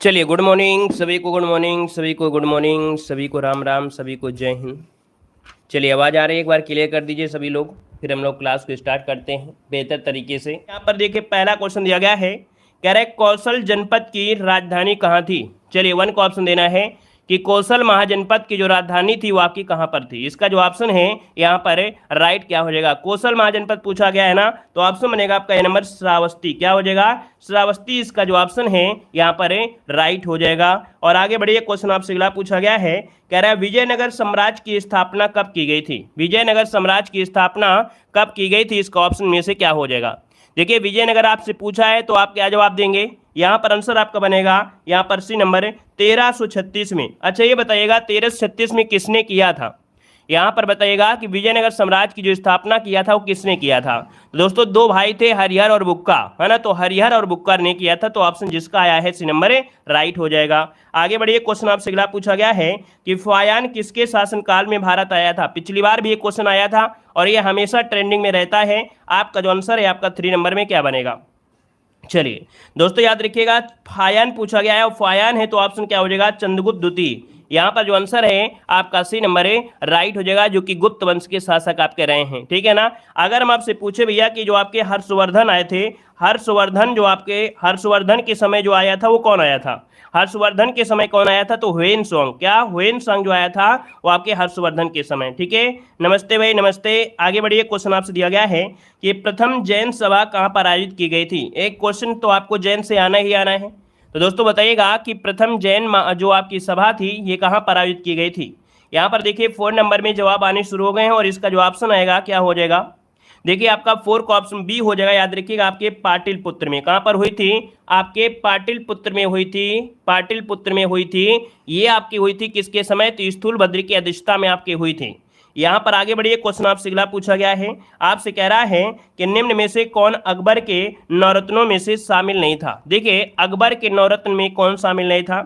चलिए, good morning सभी को, गुड मॉर्निंग सभी को, गुड मॉर्निंग सभी को, राम राम सभी को, जय हिंद। चलिए, आवाज़ आ रही है, एक बार क्लियर कर दीजिए सभी लोग, फिर हम लोग क्लास को स्टार्ट करते हैं बेहतर तरीके से। यहाँ पर देखिए पहला क्वेश्चन दिया गया है, कह रहा है कौशल जनपद की राजधानी कहाँ थी। चलिए, वन को ऑप्शन देना है कि कौशल महाजनपद की जो राजधानी थी वो आपकी कहाँ पर थी। इसका जो ऑप्शन है यहाँ पर राइट क्या हो जाएगा, कौशल महाजनपद पूछा गया है ना, तो ऑप्शन बनेगा आपका ए नंबर श्रावस्ती। क्या हो जाएगा, श्रावस्ती इसका जो ऑप्शन है यहाँ पर राइट हो जाएगा। और आगे बढ़िए, क्वेश्चन आपसे अगला पूछा गया है, कह रहा है विजयनगर साम्राज्य की स्थापना कब की गई थी। विजयनगर साम्राज्य की स्थापना कब की गई थी, इसका ऑप्शन में से क्या हो जाएगा। देखिए, विजयनगर आपसे पूछा है तो आप क्या जवाब देंगे, यहाँ पर आंसर आपका बनेगा यहाँ पर सी नंबर 1336 में। अच्छा, ये बताइएगा 1336 में किसने किया था। यहाँ पर बताइएगा कि विजयनगर साम्राज्य की जो स्थापना किया था वो किसने किया था। तो दोस्तों दो भाई थे, हरिहर और बुक्का, है ना, तो हरिहर और बुक्का ने किया था, तो ऑप्शन जिसका आया है सी नंबर राइट हो जाएगा। आगे बढ़िए, क्वेश्चन आपसे अगला पूछा गया है कि फायान किसके शासनकाल में भारत आया था। पिछली बार भी एक क्वेश्चन आया था और ये हमेशा ट्रेंडिंग में रहता है। आपका जो आंसर है आपका 3 नंबर में क्या बनेगा। चलिए दोस्तों, याद रखिएगा फायान पूछा गया है और फायान है तो ऑप्शन क्या हो जाएगा, चंद्रगुप्त द्वितीय। यहाँ पर जो आंसर है आपका सी नंबर राइट हो जाएगा, जो कि गुप्त वंश के शासक आप कह रहे हैं, ठीक है ना। अगर हम आपसे पूछे भैया कि जो आपके हर्षवर्धन आए थे, हर्षवर्धन जो आपके हर्षवर्धन के समय जो आया था वो कौन आया था, हर्षवर्धन के समय कौन आया था, तो ह्वेनसांग। क्या ह्वेनसांग जो आया था वो आपके हर्षवर्धन के समय, ठीक है। नमस्ते भाई, नमस्ते। आगे बढ़िए, क्वेश्चन आपसे दिया गया है कि प्रथम जैन सभा कहाँ पर आयोजित की गई थी। एक क्वेश्चन तो आपको जैन से आना ही आना है, तो दोस्तों बताइएगा कि प्रथम जैन जो आपकी सभा थी ये कहाँ पर आयोजित की गई थी। यहाँ पर देखिए 4 नंबर में जवाब आने शुरू हो गए हैं और इसका जो ऑप्शन आएगा क्या हो जाएगा। देखिए आपका 4 का ऑप्शन बी हो जाएगा। याद रखिएगा आपके पाटिलपुत्र में, कहाँ पर हुई थी, आपके पाटिलपुत्र में हुई थी, पाटिलपुत्र में हुई थी। ये आपकी हुई थी किसके समय, तो स्थूलभद्र की अध्यक्षता में आपकी हुई थी। यहाँ पर आगे बढ़िए, क्वेश्चन आपसे अगला पूछा गया है, आपसे कह रहा है कि निम्न में से कौन अकबर के नौरत्नों में से शामिल नहीं था। देखिए अकबर के नौरत्न में कौन शामिल नहीं था,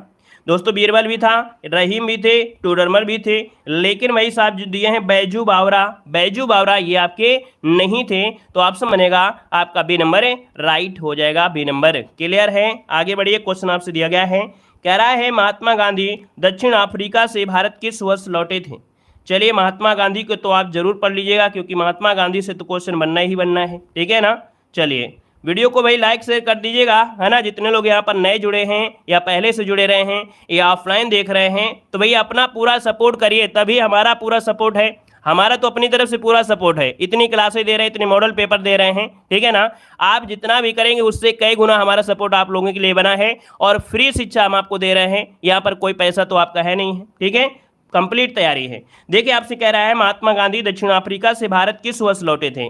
दोस्तों बीरबल भी था, रहीम भी थे, टूडरमल भी थे, लेकिन वही साहब जो दिए हैं बैजू बावरा, बैजू बावरा ये आपके नहीं थे, तो ऑप्शन बनेगा आपका बी नंबर राइट हो जाएगा, बी नंबर। क्लियर है। आगे बढ़िए, क्वेश्चन आपसे दिया गया है, कह रहा है महात्मा गांधी दक्षिण अफ्रीका से भारत किस वर्ष लौटे थे। चलिए, महात्मा गांधी को तो आप जरूर पढ़ लीजिएगा क्योंकि महात्मा गांधी से तो क्वेश्चन बनना ही बनना है, ठीक है ना। चलिए, वीडियो को भाई लाइक शेयर कर दीजिएगा, है ना। जितने लोग यहाँ पर नए जुड़े हैं या पहले से जुड़े रहे हैं या ऑफलाइन देख रहे हैं, तो भैया अपना पूरा सपोर्ट करिए, तभी हमारा पूरा सपोर्ट है। हमारा तो अपनी तरफ से पूरा सपोर्ट है, इतनी क्लासें दे रहे हैं, इतने मॉडल पेपर दे रहे हैं, ठीक है ना। आप जितना भी करेंगे उससे कई गुना हमारा सपोर्ट आप लोगों के लिए बना है और फ्री शिक्षा हम आपको दे रहे हैं। यहाँ पर कोई पैसा तो आपका है नहीं है, ठीक है, कंप्लीट तैयारी है। देखिए आपसे कह रहा है महात्मा गांधी दक्षिण अफ्रीका से भारत किस वर्ष लौटे थे।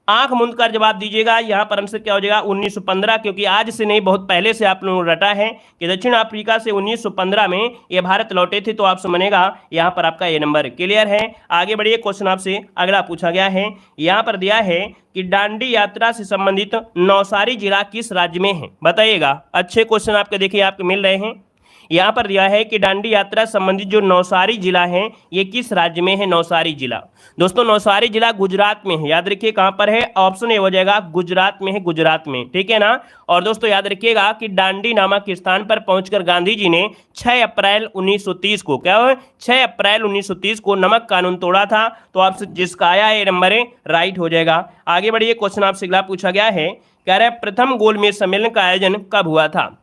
आंख मूंद कर जवाब दीजिएगा। यहाँ पर आंसर क्या हो जाएगा, 1915, क्योंकि आज से नहीं बहुत पहले से आप लोगों ने रटा है कि दक्षिण अफ्रीका से 1915 में ये भारत लौटे थे, तो ऑप्शन बनेगा यहाँ पर आपका ये नंबर। क्लियर है। आगे बढ़िए, क्वेश्चन आपसे अगला पूछा गया है, यहाँ पर दिया है कि दांडी यात्रा से संबंधित नौसारी जिला किस राज्य में है, बताइएगा। अच्छे क्वेश्चन आपके देखिए आपके मिल रहे हैं। यहाँ पर दिया है कि दांडी यात्रा संबंधित जो नौसारी जिला है ये किस राज्य में है, नौसारी जिला। दोस्तों नौसारी जिला गुजरात में है, याद रखिए कहाँ पर है, ऑप्शन ए हो जाएगा गुजरात में है, गुजरात में, ठीक है ना। और दोस्तों याद रखिएगा कि दांडी नामक स्थान पर पहुंचकर गांधी जी ने 6 अप्रैल 1930 को, क्या हो, 6 अप्रैल 1930 को नमक कानून तोड़ा था, तो आपसे जिसका आया है नंबर राइट हो जाएगा। आगे बढ़िए, क्वेश्चन आपसे अगला पूछा गया है, कह रहा है प्रथम गोलमेज सम्मेलन का आयोजन कब हुआ था।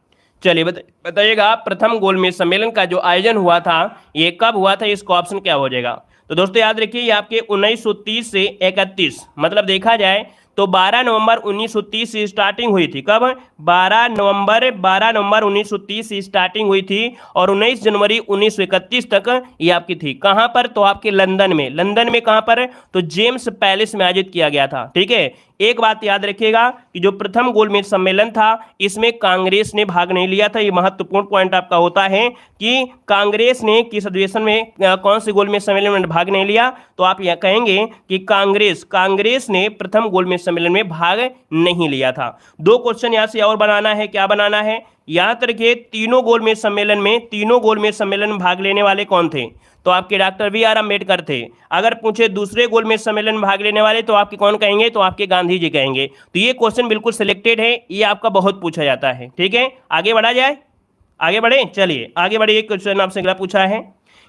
चलिए बताइएगा प्रथम गोलमेज सम्मेलन का जो आयोजन हुआ था ये कब हुआ था, इसका ऑप्शन क्या हो जाएगा। तो दोस्तों याद रखिए ये आपके 1930 से 31, मतलब देखा जाए तो 12 नवंबर 1930 से स्टार्टिंग हुई थी। कब, 12 नवंबर 1930 से स्टार्टिंग हुई थी और 19 जनवरी 1931 तक ये आपकी थी। कहाँ पर, तो आपके लंदन में। लंदन में कहाँ पर, तो जेम्स पैलेस में आयोजित किया गया था, ठीक है। एक बात याद रखिएगा कि जो प्रथम गोलमेज सम्मेलन था इसमें कांग्रेस ने भाग नहीं लिया था। ये महत्वपूर्ण पॉइंट आपका होता है कि कांग्रेस ने किस अधिवेशन में, कौन से गोलमेज सम्मेलन में भाग नहीं लिया, तो आप यह कहेंगे कि कांग्रेस ने प्रथम गोलमेज सम्मेलन में भाग नहीं लिया था। 2 क्वेश्चन यहां से और बनाना है, क्या बनाना है, यहां तक के तीनों गोलमेज सम्मेलन में भाग लेने वाले कौन थे, तो आपके डॉक्टर BR अम्बेडकर थे। अगर पूछे दूसरे गोलमेज सम्मेलन में भाग लेने वाले तो आपके कौन कहेंगे, तो आपके गांधी जी कहेंगे। तो ये क्वेश्चन बिल्कुल सिलेक्टेड है, ये आपका बहुत पूछा जाता है, ठीक है। आगे बढ़ा जाए। आगे बढ़े, चलिए आगे बढ़िए। क्वेश्चन आपसे अगला पूछा है,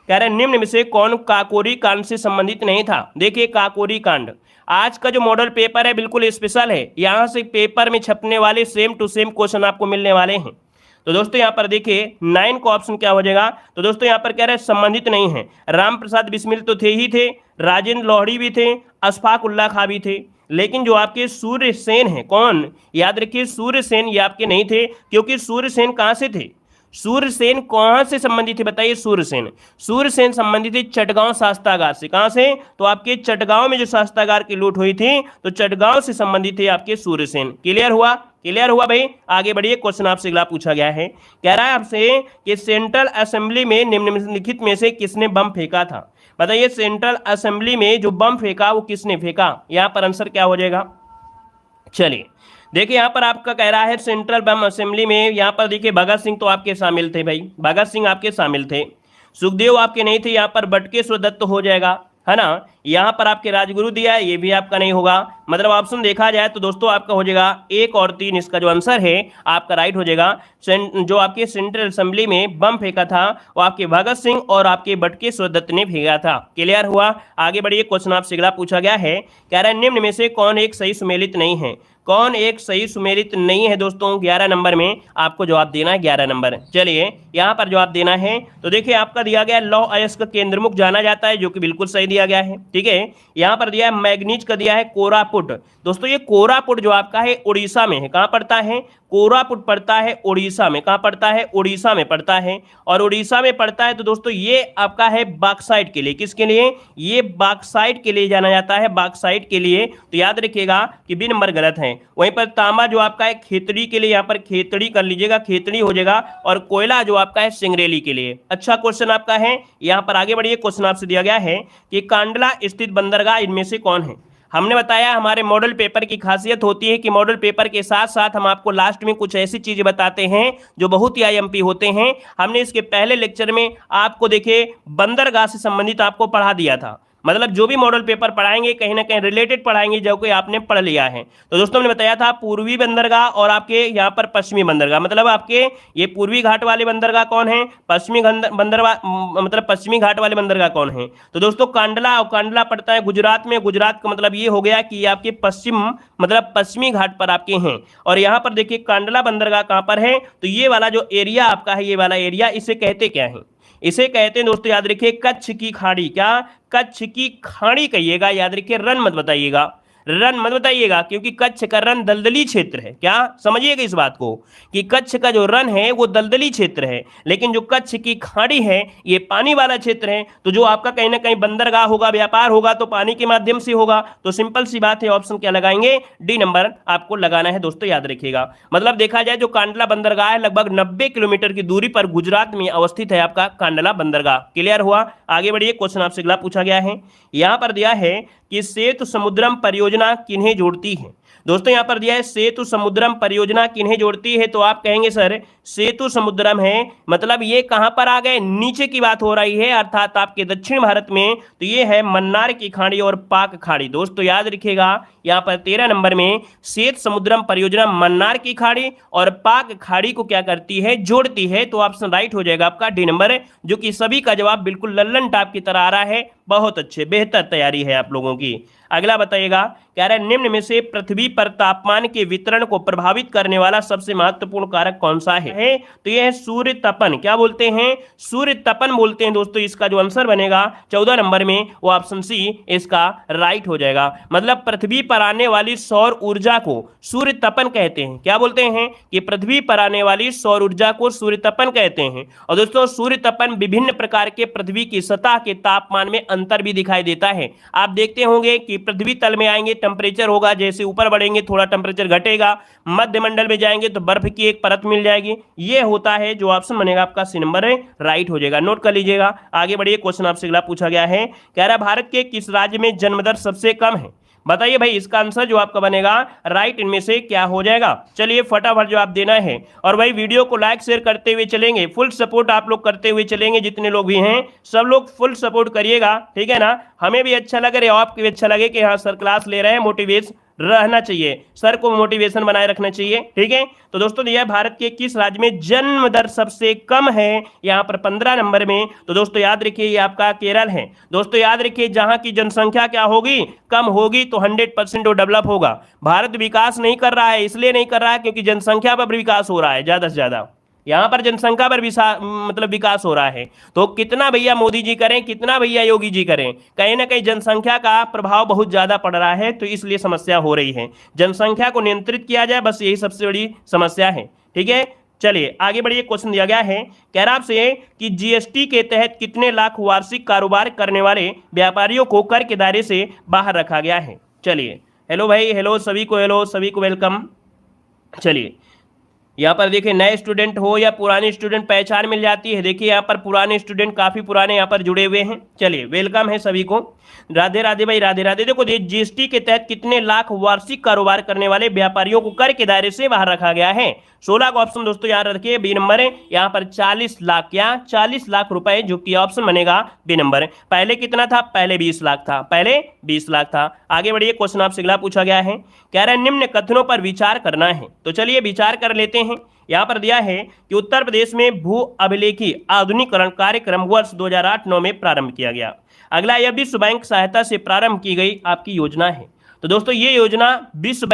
कह रहे हैं निम्न में से कौन काकोरी कांड से संबंधित नहीं था। देखिए काकोरी कांड आज का जो मॉडल पेपर है बिल्कुल स्पेशल है, यहाँ से पेपर में छपने वाले सेम टू सेम क्वेश्चन आपको मिलने वाले हैं। तो दोस्तों यहाँ पर देखिए 9 का ऑप्शन क्या हो जाएगा। तो दोस्तों यहाँ पर कह रहे हैं संबंधित नहीं है। राम प्रसाद बिस्मिल तो थे ही थे, राजेंद्र लोहड़ी भी थे, अशफाक उल्ला खां भी थे, लेकिन जो आपके सूर्य सेन है, कौन, याद रखिए सूर्य सेन ये आपके नहीं थे, क्योंकि सूर्य सेन कहाँ से थे, सूर्यसेन कहां से संबंधित है बताइए। सूर्यसेन संबंधित है चटगांव शास्त्रागार से। कहां से, तो आपके चटगांव में जो शास्त्रागार की लूट हुई थी, तो चटगांव से संबंधित है आपके सूर्यसेन। क्लियर हुआ, क्लियर हुआ भाई। आगे बढ़िए, क्वेश्चन आपसे अगला पूछा गया है, कह रहा है आपसे कि सेंट्रल असेंबली में निम्नलिखित में से किसने बम फेंका था। बताइए सेंट्रल असेंबली में जो बम फेंका वो किसने फेंका, यहां पर आंसर क्या हो जाएगा। चलिए देखिए यहाँ पर आपका कह रहा है सेंट्रल बम असेंबली में, यहाँ पर देखिए भगत सिंह तो आपके शामिल थे भाई, भगत सिंह आपके शामिल थे, सुखदेव आपके नहीं थे, यहाँ पर बटुकेश्वर दत्त हो जाएगा, है ना। यहाँ पर आपके राजगुरु दिया है, ये भी आपका नहीं होगा। मतलब ऑप्शन देखा जाए तो दोस्तों आपका हो जाएगा 1 और 3, इसका जो आंसर है आपका राइट हो जाएगा। जो आपके सेंट्रल असेंबली में बम फेंका था वो आपके भगत सिंह और आपके बटुकेश्वर दत्त ने फेंका था। क्लियर हुआ, आगे बढ़िए। क्वेश्चन आपसे अगला पूछा गया है, कह रहा है निम्न में से कौन एक सही सुमेलित नहीं है। कौन एक सही सुमेलित नहीं है दोस्तों, 11 नंबर में आपको जवाब देना है, 11 नंबर। चलिए यहाँ पर जवाब देना है, तो देखिए आपका दिया गया लौह अयस्क केंद्रमुख जाना जाता है, जो कि बिल्कुल सही दिया गया है। ठीक है, यहाँ पर दिया है मैग्नीज का दिया है कोरापुट। दोस्तों ये कोरापुट जो आपका है उड़ीसा में है, कहाँ पड़ता है, कोरापुट पड़ता है उड़ीसा में। कहाँ पड़ता है, उड़ीसा में पड़ता है, और उड़ीसा में पड़ता है। तो दोस्तों ये आपका है बॉक्साइट के लिए, किसके लिए, ये बॉक्साइट के लिए जाना जाता है, बॉक्साइट के लिए। तो याद रखिएगा कि बी नंबर गलत है। वहीं पर तांबा जो आपका है खेतड़ी के लिए, यहाँ पर खेतड़ी कर लीजिएगा, खेतड़ी हो जाएगा, और कोयला जो आपका है सिंगरेली के लिए। अच्छा क्वेश्चन आपका है, यहाँ पर आगे बढ़िए। क्वेश्चन आपसे दिया गया है कि कांडला स्थित बंदरगाह इनमें से कौन है। हमने बताया हमारे मॉडल पेपर की खासियत होती है कि मॉडल पेपर के साथ साथ हम आपको लास्ट में कुछ ऐसी चीजें बताते हैं जो बहुत ही आईएमपी होते हैं। हमने इसके पहले लेक्चर में आपको देखिए बंदरगाह से संबंधित आपको पढ़ा दिया था। मतलब जो भी मॉडल पेपर पढ़ाएंगे कहीं ना कहीं रिलेटेड पढ़ाएंगे जो कि आपने पढ़ लिया है। तो दोस्तों हमने बताया था पूर्वी बंदरगाह और आपके यहाँ पर पश्चिमी बंदरगाह। मतलब आपके ये पूर्वी घाट वाले बंदरगाह कौन है, पश्चिमी बंदरगाह, मतलब पश्चिमी घाट वाले बंदरगाह कौन है। तो दोस्तों कांडला, और कांडला पड़ता है गुजरात में। गुजरात का मतलब ये हो गया कि आपके पश्चिम, मतलब पश्चिमी घाट पर आपके हैं। और यहाँ पर देखिए कांडला बंदरगाह कहाँ पर है, तो ये वाला जो एरिया आपका है, ये वाला एरिया, इसे कहते क्या है, इसे कहते हैं दोस्तों याद रखिए कच्छ की खाड़ी। क्या, कच्छ की खाड़ी कहिएगा, याद रखिए, रन मत बताइएगा, रन मत बताइएगा, क्योंकि कच्छ का रन दलदली क्षेत्र है। क्या, समझिएगा इस बात को कि कच्छ का जो रन है वो दलदली क्षेत्र है, लेकिन जो कच्छ की खाड़ी है ये पानी वाला क्षेत्र है। तो जो आपका कहीं ना कहीं बंदरगाह होगा, व्यापार होगा, तो पानी के माध्यम से होगा। तो सिंपल सी बात है, ऑप्शन क्या लगाएंगे, डी नंबर आपको लगाना है दोस्तों, याद रखिएगा। मतलब देखा जाए जो कांडला बंदरगाह है लगभग 90 किलोमीटर की दूरी पर गुजरात में अवस्थित है आपका कांडला बंदरगाह। क्लियर हुआ, आगे बढ़िए। क्वेश्चन आपसे अगला पूछा गया है, यहां पर दिया है कि सेतु समुद्रम परियोजना किन्हें जोड़ती है। दोस्तों यहां पर दिया है सेतु समुद्रम परियोजना किन्हें जोड़ती है। तो आप कहेंगे सर सेतु समुद्रम है, मतलब ये कहां पर आ गए, नीचे की बात हो रही है, अर्थात आपके दक्षिण भारत में। तो ये है मन्नार की खाड़ी और पाक खाड़ी। दोस्तों याद रखिएगा यहां पर 13 नंबर में सेतु समुद्रम परियोजना मन्नार की खाड़ी और पाक खाड़ी को क्या करती है, जोड़ती है। तो ऑप्शन राइट हो जाएगा आपका डी नंबर, जो कि सभी का जवाब बिल्कुल लल्लन टाप की तरह आ रहा है। बहुत अच्छे, बेहतर तैयारी है आप लोगों की। अगला बताइएगा, कह रहा है निम्न में से पृथ्वी पर तापमान के वितरण को प्रभावित करने वाला सबसे महत्वपूर्ण कारक कौन सा है। तो यह है सूर्य तपन। क्या बोलते हैं, सूर्य तपन बोलते हैं दोस्तों। इसका जो आंसर बनेगा 14 नंबर में वो ऑप्शन सी इसका राइट हो जाएगा। मतलब पृथ्वी पर आने वाली सौर ऊर्जा को सूर्य तपन कहते हैं। क्या बोलते हैं कि पृथ्वी पर आने वाली सौर ऊर्जा को सूर्य तपन कहते हैं। और दोस्तों सूर्य तपन विभिन्न प्रकार के पृथ्वी की सतह के तापमान में अंतर भी दिखाई देता है। आप देखते होंगे कि पृथ्वी तल में आएंगे टेम्परेचर होगा, जैसे ऊपर बढ़ेंगे थोड़ा टेम्परेचर घटेगा, मध्य मंडल में जाएंगे तो बर्फ की एक परत मिल जाएगी। ये होता है जो ऑप्शन बनेगा आपका सी नंबर राइट हो जाएगा, नोट कर लीजिएगा। आगे बढ़िए, क्वेश्चन आपसे अगला पूछा गया है, कह रहा है भारत के किस राज्य में जन्म दर सबसे कम है। बताइए भाई इसका आंसर जो आपका बनेगा राइट इनमें से क्या हो जाएगा। चलिए फटाफट जवाब देना है, और भाई वीडियो को लाइक शेयर करते हुए चलेंगे, फुल सपोर्ट आप लोग करते हुए चलेंगे। जितने लोग भी हैं सब लोग फुल सपोर्ट करिएगा, ठीक है ना। हमें भी अच्छा लगे और आपको भी अच्छा लगे कि हाँ सर क्लास ले रहे हैं, रहना चाहिए, सर को मोटिवेशन बनाए रखना चाहिए। ठीक है, तो दोस्तों यह भारत के किस राज्य में जन्म दर सबसे कम है, यहाँ पर 15 नंबर में। तो दोस्तों याद रखिए ये आपका केरल है। दोस्तों याद रखिए जहां की जनसंख्या क्या होगी, कम होगी, तो 100% वो डेवलप होगा। भारत विकास नहीं कर रहा है, इसलिए नहीं कर रहा है क्योंकि जनसंख्या पर विकास हो रहा है ज्यादा से ज्यादा, यहाँ पर जनसंख्या पर मतलब विकास हो रहा है। तो कितना भैया मोदी जी करें, कितना भैया योगी जी करें, कहीं ना कहीं जनसंख्या का प्रभाव बहुत ज्यादा पड़ रहा है, तो इसलिए समस्या हो रही है। जनसंख्या को नियंत्रित किया जाए, बस यही सबसे बड़ी समस्या है। ठीक है, चलिए आगे बढ़िए। क्वेश्चन दिया गया है, कह रहा आपसे कि जीएसटी के तहत कितने लाख वार्षिक कारोबार करने वाले व्यापारियों को कर के दायरे से बाहर रखा गया है। चलिए, हेलो भाई, हेलो सभी को, हेलो सभी को वेलकम। चलिए यहाँ पर देखिए, नए स्टूडेंट हो या पुराने स्टूडेंट पहचान मिल जाती है। देखिए यहाँ पर पुराने स्टूडेंट काफी पुराने यहाँ पर जुड़े हुए हैं। चलिए वेलकम है सभी को, राधे राधे भाई, राधे राधे। देखो जीएसटी के तहत कितने लाख वार्षिक कारोबार करने वाले व्यापारियों को कर के दायरे से बाहर रखा गया है। 16 का ऑप्शन दोस्तों याद रखिए, बी नंबर है। यहाँ पर 40 लाख, क्या 40 लाख रुपए, जो कि ऑप्शन बनेगा बी नंबर। पहले कितना था, पहले 20 लाख था, पहले 20 लाख था। आगे बढ़िए, क्वेश्चन आपसे अगला पूछा गया है, कह रहा है निम्न कथनों पर विचार करना है। तो चलिए विचार कर लेते हैं। यहाँ पर दिया है कि उत्तर प्रदेश में भू अभिलेखी आधुनिकीकरण कार्यक्रम वर्ष 2008-9 में प्रारंभ किया गया। अगला, यह विश्व बैंक सहायता से प्रारंभ की गई आपकी योजना है। तो दोस्तों ये योजना विश्व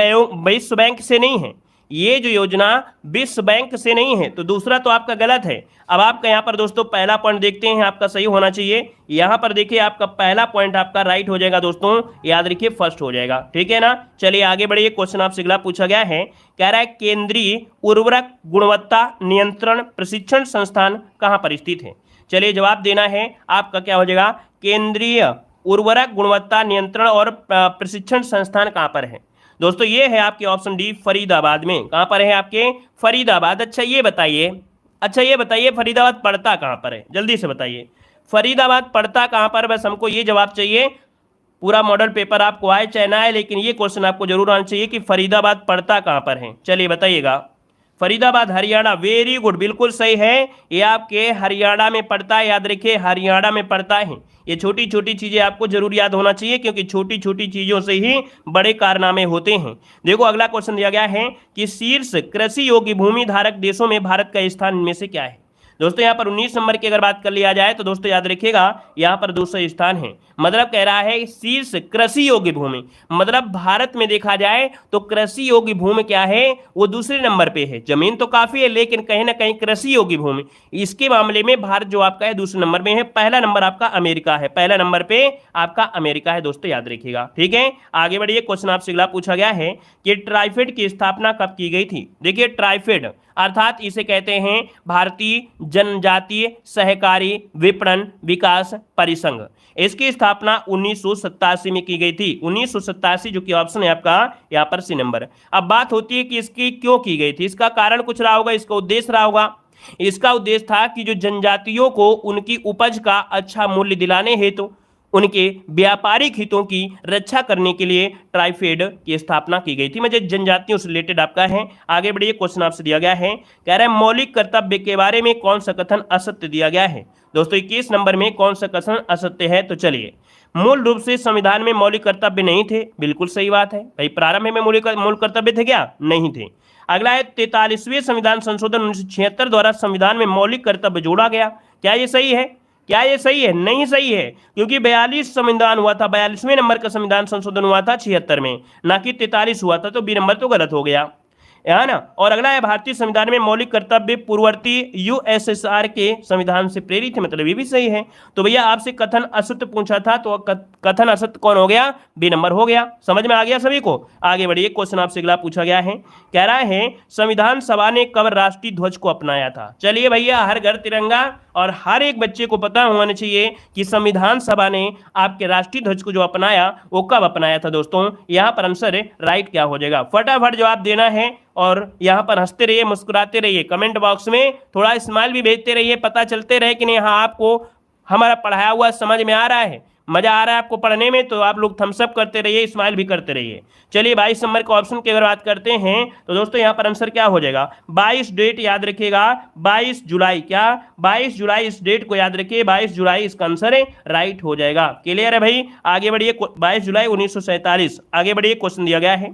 बैंक से नहीं है, ये जो योजना विश्व बैंक से नहीं है, तो दूसरा तो आपका गलत है। अब आपका यहाँ पर दोस्तों पहला पॉइंट देखते हैं, आपका सही होना चाहिए। यहाँ पर देखिए आपका पहला पॉइंट आपका राइट हो जाएगा दोस्तों, याद रखिए फर्स्ट हो जाएगा। ठीक है ना, चलिए आगे बढ़िए। क्वेश्चन आपसे अगला पूछा गया है, कह रहा है केंद्रीय उर्वरक गुणवत्ता नियंत्रण प्रशिक्षण संस्थान कहाँ पर स्थित है। चलिए जवाब देना है, आपका क्या हो जाएगा, केंद्रीय उर्वरक गुणवत्ता नियंत्रण और प्रशिक्षण संस्थान कहाँ पर है। दोस्तों ये है आपके ऑप्शन डी, फरीदाबाद में। कहां पर है आपके, फरीदाबाद। अच्छा ये बताइए फरीदाबाद पड़ता कहां पर है, जल्दी से बताइए फरीदाबाद पड़ता कहां पर। बस हमको ये जवाब चाहिए, पूरा मॉडल पेपर आपको आए चाहे ना आए, लेकिन ये क्वेश्चन आपको जरूर आना चाहिए कि फरीदाबाद पड़ता कहां पर है। चलिए बताइएगा, फरीदाबाद हरियाणा, वेरी गुड, बिल्कुल सही है, ये आपके हरियाणा में पड़ता है। याद रखिए हरियाणा में पड़ता है। ये छोटी छोटी चीजें आपको जरूर याद होना चाहिए, क्योंकि छोटी छोटी चीजों से ही बड़े कारनामे होते हैं। देखो अगला क्वेश्चन दिया गया है कि शीर्ष कृषि योग्य भूमि धारक देशों में भारत का स्थान इनमें से क्या है। दोस्तों यहाँ पर 19 नंबर की अगर बात कर लिया जाए तो दोस्तों याद रखिएगा यहाँ पर दूसरा स्थान है। मतलब कह रहा है शीर्ष कृषि योग्य भूमि, मतलब भारत में देखा जाए तो कृषि योग्य भूमि क्या है, वो दूसरे नंबर पे है। जमीन तो काफी है, लेकिन कहीं ना कहीं कृषि योग्य भूमि, इसके मामले में भारत जो आपका है दूसरे नंबर में है। पहला नंबर आपका अमेरिका है, पहला नंबर पे आपका अमेरिका है दोस्तों, याद रखिएगा। ठीक है, आगे बढ़िए। क्वेश्चन आपसे अगला पूछा गया है कि ट्राइफेड की स्थापना कब की गई थी। देखिए ट्राइफेड अर्थात इसे कहते हैं भारतीय जनजातीय सहकारी विपणन विकास परिसंघ। इसकी स्थापना 1987 में की गई थी, 1987, जो कि ऑप्शन है आपका यहाँ पर सी नंबर। अब बात होती है कि इसकी क्यों की गई थी, इसका कारण कुछ रहा होगा, इसका उद्देश्य रहा होगा। इसका उद्देश्य था कि जो जनजातियों को उनकी उपज का अच्छा मूल्य दिलाने हेतु उनके व्यापारिक हितों की रक्षा करने के लिए ट्राइफेड की स्थापना की गई थी। मतलब जनजातियों से रिलेटेड आपका है। आगे बढ़िए, क्वेश्चन आपसे दिया गया है, कह रहा है मौलिक कर्तव्य के बारे में कौन सा कथन असत्य दिया गया है। दोस्तों 21 नंबर में कौन सा कथन असत्य है, तो चलिए, मूल रूप से संविधान में मौलिक कर्तव्य नहीं थे, बिल्कुल सही बात है भाई। प्रारंभ में मूल कर्तव्य थे क्या, नहीं थे। अगला है 43वें संविधान संशोधन 1976 द्वारा संविधान में मौलिक कर्तव्य जोड़ा गया, क्या ये सही है, क्या ये सही है, नहीं सही है, क्योंकि 42 संविधान हुआ था, 42वें नंबर का संविधान संशोधन हुआ था 76 में, ना कि 43 हुआ था, तो बी नंबर तो गलत हो गया है ना। और अगला है भारतीय संविधान में मौलिक कर्तव्य पूर्ववर्ती यूएसएसआर के संविधान से प्रेरित है, मतलब ये भी सही है। तो भैया आपसे कथन असत्य पूछा था, तो कथन असत्य कौन हो गया, बी नंबर हो गया। समझ में आ गया सभी को। आगे बढ़िए, क्वेश्चन आपसे अगला पूछा गया है, कह रहा है संविधान सभा ने कब राष्ट्रीय ध्वज को अपनाया था। चलिए भैया, हर घर तिरंगा, और हर एक बच्चे को पता होना चाहिए कि संविधान सभा ने आपके राष्ट्रीय ध्वज को जो अपनाया वो कब अपनाया था। दोस्तों यहाँ पर आंसर राइट क्या हो जाएगा, फटाफट जवाब देना है, और यहाँ पर हंसते रहिए, मुस्कुराते रहिए, कमेंट बॉक्स में थोड़ा स्माइल भी भेजते रहिए, पता चलते रहे कि नहीं हाँ आपको हमारा पढ़ाया हुआ समझ में आ रहा है। मजा आ रहा है आपको पढ़ने में तो आप लोग थम्स अप करते रहिए, स्माइल भी करते रहिए। चलिए 22 नंबर के ऑप्शन की अगर बात करते हैं तो दोस्तों यहाँ पर आंसर क्या हो जाएगा, 22 डेट याद रखिएगा, 22 जुलाई, क्या 22 जुलाई, इस डेट को याद रखिए, 22 जुलाई इसका आंसर है, राइट हो जाएगा। क्लियर है भाई, आगे बढ़िए। 22 जुलाई 1947, आगे बढ़िए, क्वेश्चन दिया गया है,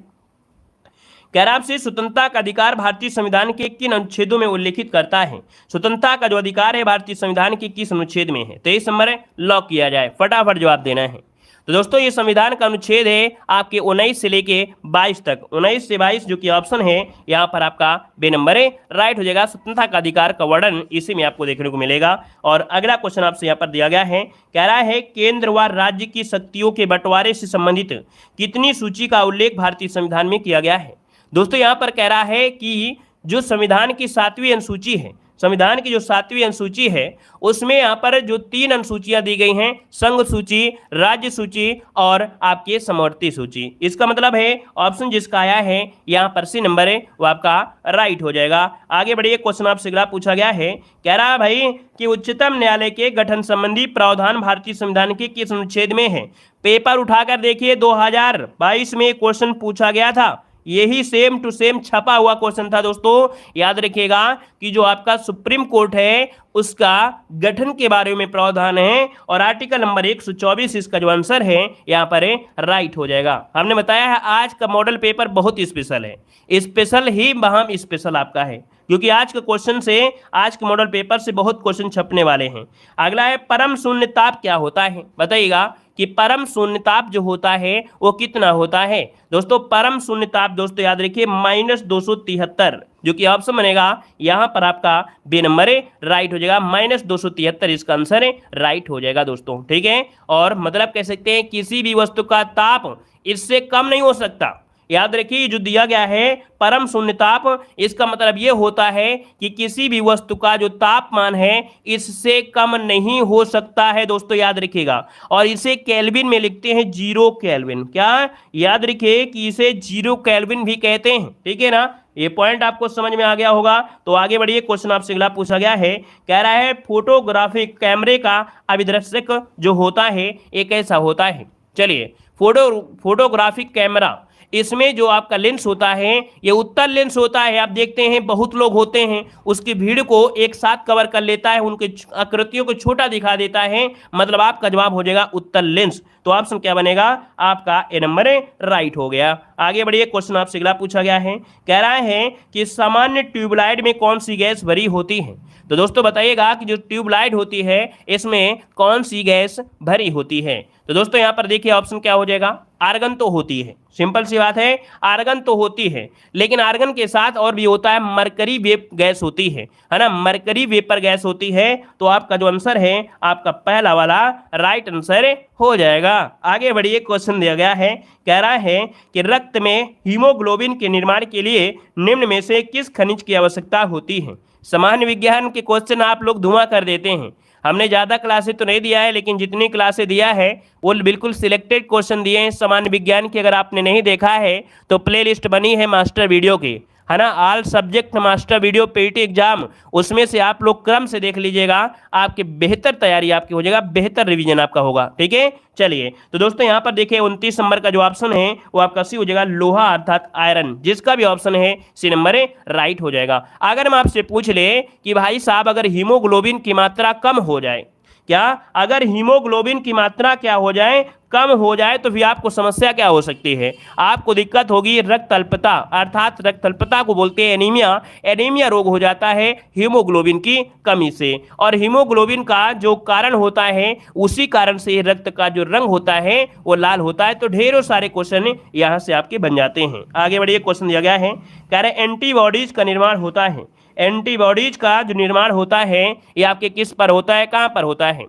कह रहा आपसे स्वतंत्रता का अधिकार भारतीय संविधान के किन अनुच्छेदों में उल्लेखित करता है। स्वतंत्रता का जो अधिकार है भारतीय संविधान के किस अनुच्छेद में है, 23 नंबर है, लॉक किया जाए, फटाफट जवाब देना है। तो दोस्तों ये संविधान का अनुच्छेद है आपके 19 से लेके 22 तक, 19 से 22 जो कि ऑप्शन है यहाँ पर आपका बे नंबर है, राइट हो जाएगा। स्वतंत्रता का अधिकार का वर्णन इसी में आपको देखने को मिलेगा। और अगला क्वेश्चन आपसे यहाँ पर दिया गया है, कह रहा है केंद्र व राज्य की शक्तियों के बंटवारे से संबंधित कितनी सूची का उल्लेख भारतीय संविधान में किया गया है। दोस्तों यहाँ पर कह रहा है कि जो संविधान की 7वीं अनुसूची है, संविधान की जो 7वीं अनुसूची है उसमें यहाँ पर जो 3 अनुसूचियां दी गई हैं, संघ सूची, राज्य सूची और आपके समवर्ती सूची। इसका मतलब है ऑप्शन जिसका आया है यहाँ पर सी नंबर है वो आपका राइट हो जाएगा। आगे बढ़िए, क्वेश्चन आपसे अगला पूछा गया है, कह रहा है भाई कि उच्चतम न्यायालय के गठन संबंधी प्रावधान भारतीय संविधान के किस अनुच्छेद में है। पेपर उठाकर देखिए, 2022 में क्वेश्चन पूछा गया था, यही सेम टू सेम छपा हुआ क्वेश्चन था दोस्तों। याद रखिएगा कि जो आपका सुप्रीम कोर्ट है उसका गठन के बारे में प्रावधान है और आर्टिकल नंबर 124 इसका जो आंसर है यहाँ पर है, राइट हो जाएगा। हमने बताया है आज का मॉडल पेपर बहुत स्पेशल है, स्पेशल ही बहम स्पेशल आपका है, क्योंकि आज के क्वेश्चन से, आज के मॉडल पेपर से बहुत क्वेश्चन छपने वाले हैं। अगला है परम शून्य ताप क्या होता है, बताइएगा कि परम शून्य ताप जो होता है वो कितना होता है। दोस्तों परम शून्य ताप दोस्तों याद रखिए -273, जो कि ऑप्शन बनेगा यहाँ पर आपका बी नंबर है, राइट हो जाएगा। -273 इसका आंसर है, राइट हो जाएगा दोस्तों, ठीक है। और मतलब कह सकते हैं किसी भी वस्तु का ताप इससे कम नहीं हो सकता। याद रखिए जो दिया गया है परम शून्य ताप, इसका मतलब ये होता है कि किसी भी वस्तु का जो तापमान है इससे कम नहीं हो सकता है दोस्तों, याद रखिएगा। और इसे केल्विन में लिखते हैं 0 केल्विन, क्या याद रखिए कि इसे 0 केल्विन भी कहते हैं, ठीक है ना। ये पॉइंट आपको समझ में आ गया होगा। तो आगे बढ़िए, क्वेश्चन आपसे अगला पूछा गया है, कह रहा है फोटोग्राफिक कैमरे का अभिदर्शक जो होता है ये कैसा होता है। चलिए फोटोग्राफिक कैमरा, इसमें जो आपका लेंस होता है ये उत्तल लेंस होता है। आप देखते हैं बहुत लोग होते हैं उसकी भीड़ को एक साथ कवर कर लेता है, उनके आकृतियों को छोटा दिखा देता है, मतलब आपका जवाब हो जाएगा उत्तल लेंस। तो ऑप्शन क्या बनेगा आपका ए नंबर है, राइट हो गया। आगे बढ़िए, क्वेश्चन आपसे अगला पूछा गया है, कह रहा है कि सामान्य ट्यूबलाइट में कौन सी गैस भरी होती है। तो दोस्तों बताइएगा कि जो ट्यूबलाइट होती है इसमें कौन सी गैस भरी होती है। तो दोस्तों यहाँ पर देखिए ऑप्शन क्या हो जाएगा, आर्गन तो होती है, सिंपल सी बात है, आर्गन तो होती है, लेकिन आर्गन के साथ और भी होता है मरकरी वेप गैस होती है ना, मरकरी वेपर गैस होती है। तो आपका जो आंसर है आपका पहला वाला राइट आंसर हो जाएगा। आगे बढ़िए, क्वेश्चन दिया गया है, कह रहा है कि रक्त में हीमोग्लोबिन के निर्माण के लिए निम्न में से किस खनिज की आवश्यकता होती है। सामान्य विज्ञान के क्वेश्चन आप लोग धुआं कर देते हैं, हमने ज़्यादा क्लासें तो नहीं दिया है, लेकिन जितनी क्लासें दिया है वो बिल्कुल सिलेक्टेड क्वेश्चन दिए हैं सामान्य विज्ञान की। अगर आपने नहीं देखा है तो प्लेलिस्ट बनी है मास्टर वीडियो की, है ना, all subject master video PT exam, उसमें से आप लोग क्रम से देख लीजिएगा, आपकी बेहतर तैयारी आपकी हो जाएगा, बेहतर रिवीजन आपका होगा, ठीक है। चलिए तो दोस्तों यहाँ पर देखिए 29 नंबर का जो ऑप्शन है वो आपका सी हो जाएगा, लोहा अर्थात आयरन, जिसका भी ऑप्शन है सी नंबर है, राइट हो जाएगा। अगर हम आपसे पूछ ले कि भाई साहब अगर हीमोग्लोबिन की मात्रा कम हो जाए, क्या अगर हीमोग्लोबिन की मात्रा क्या हो जाए, कम हो जाए, तो फिर आपको समस्या क्या हो सकती है, आपको दिक्कत होगी रक्त अल्पता, अर्थात रक्त अल्पता को बोलते हैं एनीमिया। एनीमिया रोग हो जाता है हीमोग्लोबिन की कमी से, और हीमोग्लोबिन का जो कारण होता है उसी कारण से रक्त का जो रंग होता है वो लाल होता है। तो ढेरों सारे क्वेश्चन यहाँ से आपके बन जाते हैं। आगे बढ़िए, क्वेश्चन दिया गया है, कह रहे एंटीबॉडीज का निर्माण होता है। एंटीबॉडीज का जो निर्माण होता है ये आपके किस पर होता है, कहाँ पर होता है।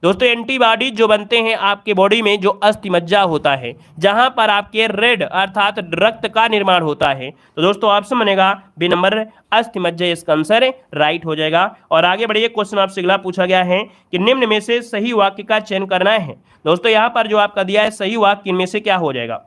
दोस्तों एंटीबॉडीज जो बनते हैं आपके बॉडी में जो अस्थिमज्जा होता है, जहां पर आपके रेड अर्थात रक्त का निर्माण होता है। तो दोस्तों ऑप्शन बनेगा बी नंबर, अस्थिमज्जा इसका आंसर राइट हो जाएगा। और आगे बढ़िए, क्वेश्चन आपसे अगला पूछा गया है कि निम्न में से सही वाक्य का चयन करना है। दोस्तों यहाँ पर जो आपका दिया है सही वाक्य इनमें से क्या हो जाएगा,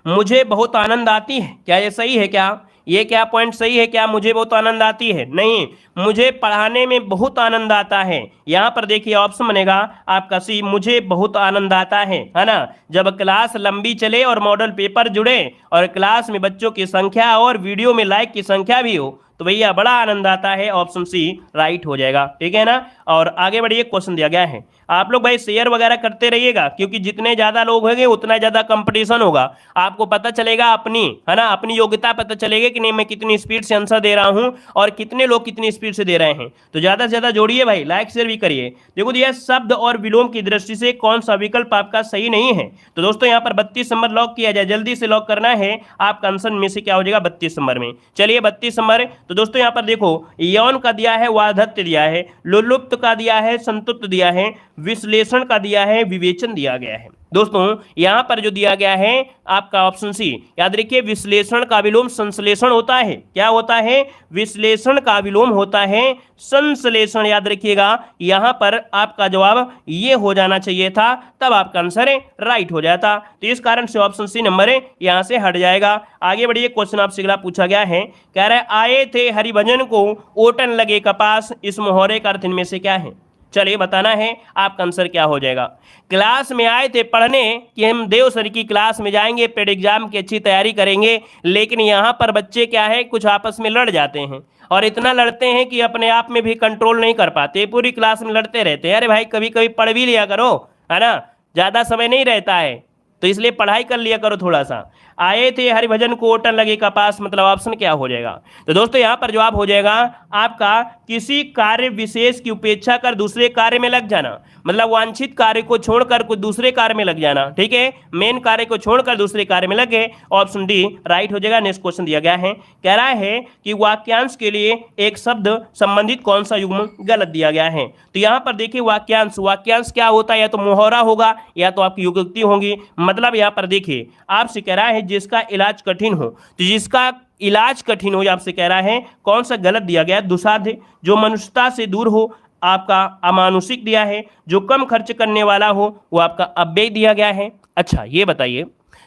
मुझे बहुत आनंद आती है, क्या ये सही है क्या, ये क्या पॉइंट सही है क्या? मुझे बहुत आनंद आती है? नहीं, मुझे पढ़ाने में बहुत आनंद आता है। यहाँ पर देखिए ऑप्शन बनेगा आपका सी, मुझे बहुत आनंद आता है ना। जब क्लास लंबी चले और मॉडल पेपर जुड़े और क्लास में बच्चों की संख्या और वीडियो में लाइक की संख्या भी हो तो भैया बड़ा आनंद आता है। ऑप्शन सी राइट हो जाएगा, ठीक है ना। और आगे बढ़िए, क्वेश्चन दिया गया है, आप लोग भाई शेयर वगैरह करते रहिएगा क्योंकि जितने ज्यादा लोग होंगे उतना ज्यादा कंपटीशन होगा। आपको पता चलेगा अपनी, है ना, अपनी योग्यता पता चलेगी कि नहीं मैं कितनी स्पीड से आंसर दे रहा हूं और कितने लोग कितनी स्पीड से दे रहे हैं। तो ज्यादा से ज्यादा जोड़िए भाई, लाइक शेयर भी करिए। देखो दिया शब्द और विलोम की दृष्टि से कौन सा विकल्प आपका सही नहीं है। तो दोस्तों यहाँ पर 32 नंबर लॉक किया जाए, जल्दी से लॉक करना है। आपका आंसर में से क्या हो जाएगा 32 नंबर में। चलिए 32 नंबर। तो दोस्तों यहाँ पर देखो यौन का दिया है, वार्धत्य दिया है, लोलुप्त का दिया है, संतुप्त दिया है, विश्लेषण का दिया है, विवेचन दिया गया है। दोस्तों यहां पर जो दिया गया है आपका ऑप्शन सी, याद रखिए विश्लेषण का विलोम संश्लेषण होता है। क्या होता है? विश्लेषण का विलोम होता है संश्लेषण। याद रखिएगा यहां पर आपका जवाब ये हो जाना चाहिए था, तब आपका आंसर राइट हो जाता। तो इस कारण से ऑप्शन सी नंबर यहां से हट जाएगा। आगे बढ़िए, क्वेश्चन आपसे अगला पूछा गया है, कह रहा है आए थे हरिभजन को ओटन लगे कपास, इस मुहावरे का अर्थ इनमें से क्या है? चलिए बताना है, आपका आंसर क्या हो जाएगा। क्लास में आए थे पढ़ने कि हम देव सर की क्लास में जाएंगे, पेड एग्जाम की अच्छी तैयारी करेंगे, लेकिन यहाँ पर बच्चे क्या है कुछ आपस में लड़ जाते हैं और इतना लड़ते हैं कि अपने आप में भी कंट्रोल नहीं कर पाते, पूरी क्लास में लड़ते रहते हैं। अरे भाई कभी कभी पढ़ भी लिया करो, है ना, ज़्यादा समय नहीं रहता है तो इसलिए पढ़ाई कर लिया करो थोड़ा सा। आए थे हरिभजन को ओटन लगे कपास, मतलब ऑप्शन क्या हो जाएगा? तो दोस्तों यहां पर जवाब हो जाएगा आपका किसी कार्य विशेष की उपेक्षा कर दूसरे कार्य में लग जाना, मतलब वांछित कार्य को छोड़कर कुछ दूसरे कार्य में लग जाना। ठीक है, मेन कार्य को छोड़कर दूसरे कार्य में लगे। ऑप्शन डी राइट हो जाएगा। नेक्स्ट क्वेश्चन दिया गया है, कह रहा है कि वाक्यांश के लिए एक शब्द संबंधित कौन सा युग्म गलत दिया गया है। तो यहां पर देखिए वाक्यांश, वाक्यांश क्या होता है? या तो मुहावरा होगा या तो आपकी युक्ति होगी। मतलब यहां पर देखिए आपसे कह रहा है जिसका इलाज कठिन हो, तो जिसका इलाज कठिन हो आपसे कह रहा है कौन सा गलत दिया गया? दुसाध्य। जो मनुष्यता से दूर हो आपका अमानुषिक दिया है। जो कम खर्च करने वाला हो वो आपका अव्यय दिया गया है। अच्छा ये बताइए,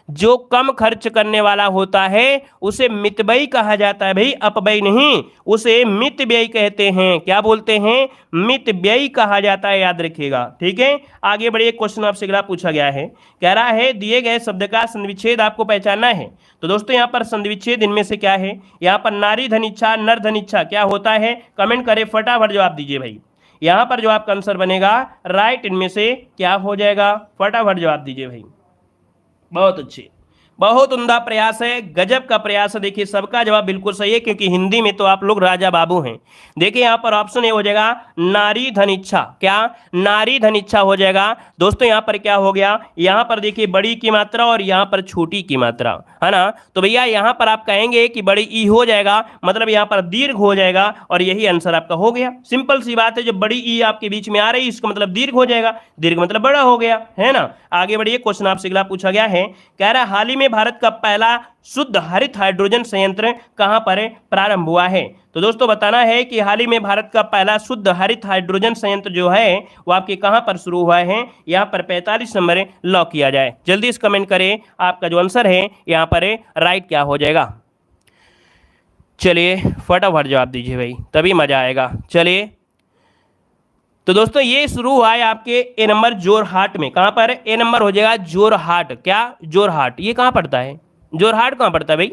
जो कम खर्च करने वाला होता है उसे मितव्ययी कहा जाता है भाई, अपव्यय नहीं, उसे मितव्ययी कहते हैं। क्या बोलते हैं? मितव्ययी कहा जाता है, याद रखिएगा। ठीक है, आगे बढ़िए, क्वेश्चन आपसे अगला पूछा गया है, कह रहा है दिए गए शब्द का संधिविच्छेद आपको पहचानना है। तो दोस्तों यहाँ पर संधिविच्छेद इनमें से क्या है? यहाँ पर नारी धन इच्छा, नर धन इच्छा क्या होता है? कमेंट करें, फटाफट जवाब दीजिए भाई। यहाँ पर जो आपका आंसर बनेगा राइट इनमें से क्या हो जाएगा? फटाफट जवाब दीजिए भाई। बहुत अच्छे, बहुत उम्दा प्रयास है, गजब का प्रयास है। देखिए सबका जवाब बिल्कुल सही है क्योंकि हिंदी में तो आप लोग राजा बाबू हैं। देखिए यहाँ पर ऑप्शन ए हो जाएगा नारी धन इच्छा। क्या? नारी धन इच्छा हो जाएगा। दोस्तों यहाँ पर क्या हो गया? यहाँ पर देखिए बड़ी की मात्रा और यहाँ पर छोटी की मात्रा, है ना। तो भैया यहाँ पर आप कहेंगे कि बड़ी ई हो जाएगा, मतलब यहाँ पर दीर्घ हो जाएगा और यही आंसर आपका हो गया। सिंपल सी बात है, जब बड़ी ई आपके बीच में आ रही इसका मतलब दीर्घ हो जाएगा, दीर्घ मतलब बड़ा हो गया, है ना। आगे बढ़िए, क्वेश्चन आपसे अगला पूछा गया है, कह रहा है हाल ही में भारत का पहला शुद्ध हरित हाइड्रोजन संयंत्र कहां पर प्रारंभ हुआ है। तो दोस्तों बताना है कि हाल ही में भारत का पहला शुद्ध हरित हाइड्रोजन संयंत्र जो है वो आपके कहां पर शुरू हुआ है। यहां पर 45 नंबर लॉक किया जाए। जल्दी से कमेंट करें, आपका जो आंसर है यहां पर राइट क्या हो जाएगा। चलिए फटाफट जवाब दीजिए भाई, तभी मजा आएगा। चलिए तो दोस्तों ये शुरू हुआ है आपके ए नंबर जोरहाट में। कहां पर? ए नंबर हो जाएगा जोरहाट। क्या? जोरहाट। ये कहां पड़ता है? जोरहाट कहां पड़ता है भाई?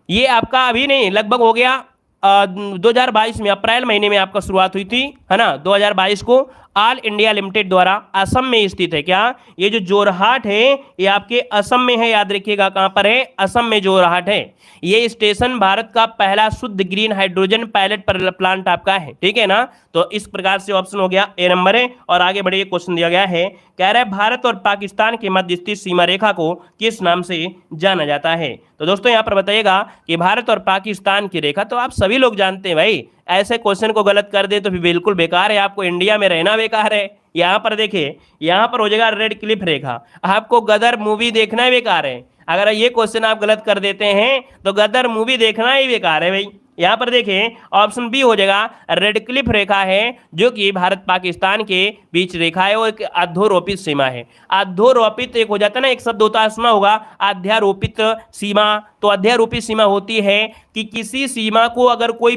ये आपका अभी नहीं, लगभग हो गया 2022 में अप्रैल महीने में आपका शुरुआत हुई थी, है ना। 2022 को ऑल इंडिया लिमिटेड द्वारा असम में स्थित है। क्या? ये जो जोरहाट है ये आपके असम में है, याद रखिएगा। कहां पर है? असम में जोरहाट है। ये स्टेशन भारत का पहला शुद्ध ग्रीन हाइड्रोजन पायलट प्लांट आपका है। ठीक है ना। तो इस प्रकार से ऑप्शन हो गया ए नंबर है। और आगे बढ़िए, क्वेश्चन दिया गया है, कह रहा है भारत और पाकिस्तान के मध्य स्थित सीमा रेखा को किस नाम से जाना जाता है। तो दोस्तों यहाँ पर बताइएगा कि भारत और पाकिस्तान की रेखा तो आप सभी लोग जानते हैं भाई, ऐसे क्वेश्चन को गलत कर दे तो फिर बिल्कुल बेकार है, आपको इंडिया में रहना बेकार है। यहाँ पर देखिए, यहाँ पर हो जाएगा रेड क्लिफ रेखा, आपको गदर मूवी देखना ही बेकार है। अगर ये क्वेश्चन आप गलत कर देते हैं तो गदर मूवी देखना ही बेकार है भाई। यहाँ पर देखें ऑप्शन बी हो जाएगा, रेड क्लिफ रेखा है जो कि भारत पाकिस्तान के बीच रेखा है, वो एक अधोरोपित सीमा है। अधोरोपित एक हो जाता है ना, एक शब्द होता है, सुना होगा अध्यारोपित सीमा। तो अध्यारोपित सीमा होती है कि किसी सीमा को अगर कोई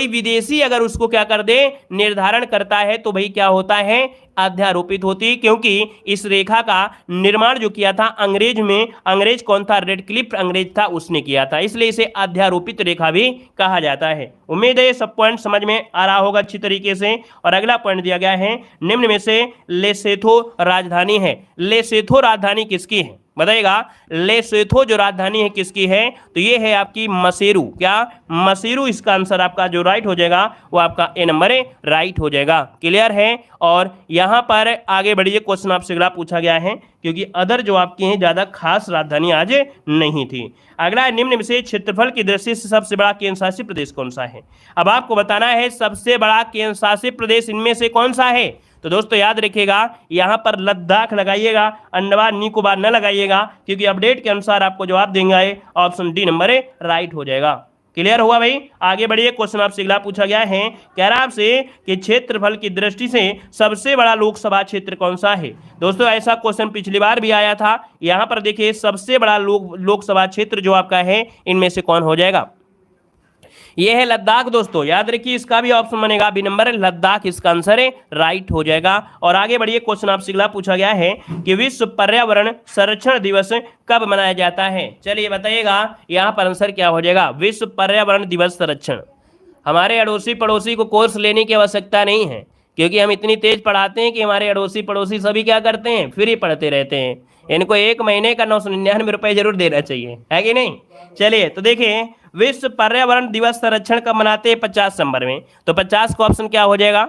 विदेशी अगर उसको क्या कर दे, निर्धारण करता है, तो भाई क्या होता है, अध्यारोपित होती है। क्योंकि इस रेखा का निर्माण जो किया था अंग्रेज कौन था, रेड क्लिफ अंग्रेज था, उसने किया था, इसलिए इसे अध्यारोपित रेखा भी कहा जाता है। उम्मीद है सब पॉइंट समझ में आ रहा होगा अच्छी तरीके से। और अगला पॉइंट दिया गया है, निम्न में से लेसोथो राजधानी है। लेसोथो राजधानी किसकी है, बताइएगा। लेसोथो जो राजधानी है किसकी है, तो ये है आपकी मसेरू। क्या, मसेरू इसका आंसर आपका जो राइट हो जाएगा वो आपका ए नंबर राइट हो जाएगा। क्लियर है। और यहां पर आगे बढ़िए, क्वेश्चन आपसे अगला पूछा गया है, क्योंकि अदर जो आपकी हैं ज्यादा खास राजधानी आज नहीं थी। अगला, निम्न में से क्षेत्रफल की दृष्टि से सबसे बड़ा केंद्र शासित प्रदेश कौन सा है। अब आपको बताना है सबसे बड़ा केंद्र शासित प्रदेश इनमें से कौन सा है। तो दोस्तों याद रखिएगा, यहां पर लद्दाख लगाइएगा, अंडमान निकोबार न लगाइएगा, क्योंकि अपडेट के अनुसार आपको जवाब देंगे ऑप्शन डी नंबर राइट हो जाएगा। क्लियर हुआ भाई। आगे बढ़िए, क्वेश्चन आपसे अगला पूछा गया है, कह रहा आपसे कि क्षेत्रफल की दृष्टि से सबसे बड़ा लोकसभा क्षेत्र कौन सा है। दोस्तों ऐसा क्वेश्चन पिछली बार भी आया था। यहां पर देखिए सबसे बड़ा लोकसभा क्षेत्र जो आपका है इनमें से कौन हो जाएगा, ये है लद्दाख। दोस्तों याद रखिए, इसका भी ऑप्शन बनेगा बी नंबर, लद्दाख इसका आंसर है, राइट हो जाएगा। और आगे बढ़िए, क्वेश्चन आपसे अगला पूछा गया है कि विश्व पर्यावरण संरक्षण दिवस कब मनाया जाता है। चलिए बताइएगा, यहाँ पर आंसर क्या हो जाएगा, विश्व पर्यावरण दिवस संरक्षण। हमारे अड़ोसी पड़ोसी को कोर्स लेने की आवश्यकता नहीं है, क्योंकि हम इतनी तेज पढ़ाते हैं कि हमारे अड़ोसी पड़ोसी सभी क्या करते हैं, फ्री पढ़ते रहते हैं। इनको 1 महीने का 999 रुपये जरूर देना चाहिए, है कि नहीं। चलिए तो देखिए, विश्व पर्यावरण दिवस संरक्षण कब मनाते हैं, 50 नंबर में। तो 50 का ऑप्शन क्या हो जाएगा,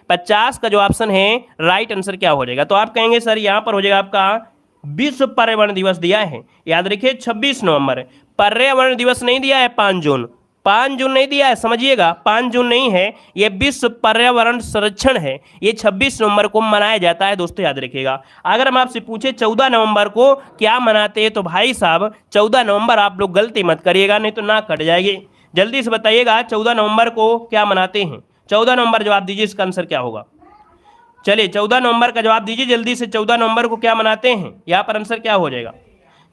50 का जो ऑप्शन है राइट आंसर क्या हो जाएगा। तो आप कहेंगे सर यहाँ पर हो जाएगा आपका विश्व पर्यावरण दिवस दिया है, याद रखिए 26 नवंबर। पर्यावरण दिवस नहीं दिया है 5 जून, 5 जून नहीं दिया है, समझिएगा 5 जून नहीं है, ये विश्व पर्यावरण संरक्षण है, ये 26 नवंबर को मनाया जाता है। दोस्तों याद रखिएगा, अगर हम आपसे पूछे 14 नवंबर को क्या मनाते हैं, तो भाई साहब 14 नवंबर आप लोग गलती मत करिएगा, नहीं तो ना कट जाएगी। जल्दी से बताइएगा 14 नवंबर को क्या मनाते हैं। 14 नवंबर जवाब दीजिए, इसका आंसर क्या होगा। चलिए 14 नवंबर का जवाब दीजिए जल्दी से, 14 नवंबर को क्या मनाते हैं, यहाँ पर आंसर क्या हो जाएगा।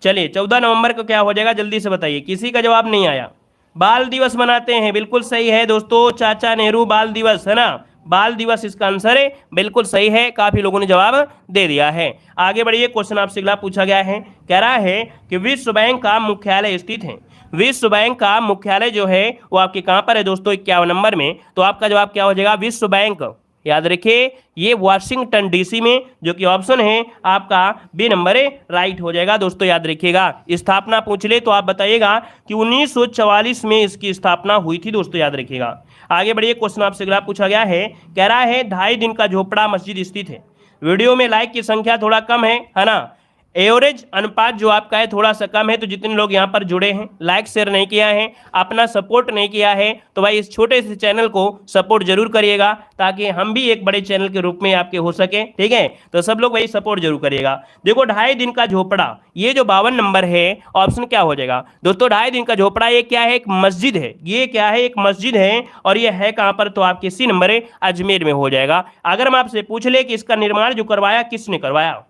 चलिए 14 नवंबर को क्या हो जाएगा, जल्दी से बताइए, किसी का जवाब नहीं आया। बाल दिवस मनाते हैं, बिल्कुल सही है दोस्तों, चाचा नेहरू बाल दिवस है ना, बाल दिवस इसका आंसर है, बिल्कुल सही है, काफी लोगों ने जवाब दे दिया है। आगे बढ़िए, क्वेश्चन आपसे अगला पूछा गया है, कह रहा है कि विश्व बैंक का मुख्यालय स्थित है। विश्व बैंक का मुख्यालय जो है वो आपके कहां पर है दोस्तों, 51 नंबर में। तो आपका जवाब क्या हो जाएगा, विश्व बैंक, याद रखिए ये वाशिंगटन डीसी में, जो कि ऑप्शन है आपका बी नंबर राइट हो जाएगा। दोस्तों याद रखिएगा, स्थापना पूछ ले तो आप बताइएगा कि 1944 में इसकी स्थापना हुई थी। दोस्तों याद रखिएगा। आगे बढ़िए, क्वेश्चन आपसे अगला पूछा गया है, कह रहा है 2.5 दिन का झोपड़ा मस्जिद स्थित है। वीडियो में लाइक की संख्या थोड़ा कम है ना, एवरेज अनुपात जो आपका है थोड़ा सा कम है। तो जितने लोग यहाँ पर जुड़े हैं, लाइक शेयर नहीं किया है, अपना सपोर्ट नहीं किया है, तो भाई इस छोटे से चैनल को सपोर्ट जरूर करिएगा, ताकि हम भी एक बड़े चैनल के रूप में आपके हो सके। ठीक है, तो सब लोग भाई सपोर्ट जरूर करिएगा। देखो 2.5 दिन का झोपड़ा, ये जो 52 नंबर है, ऑप्शन क्या हो जाएगा दोस्तों, 2.5 दिन का झोपड़ा ये क्या है, एक मस्जिद है। ये क्या है, एक मस्जिद है, और ये है कहाँ पर, तो आपके सी नंबर अजमेर में हो जाएगा। अगर हम आपसे पूछ ले कि इसका निर्माण जो करवाया किसने करवाया,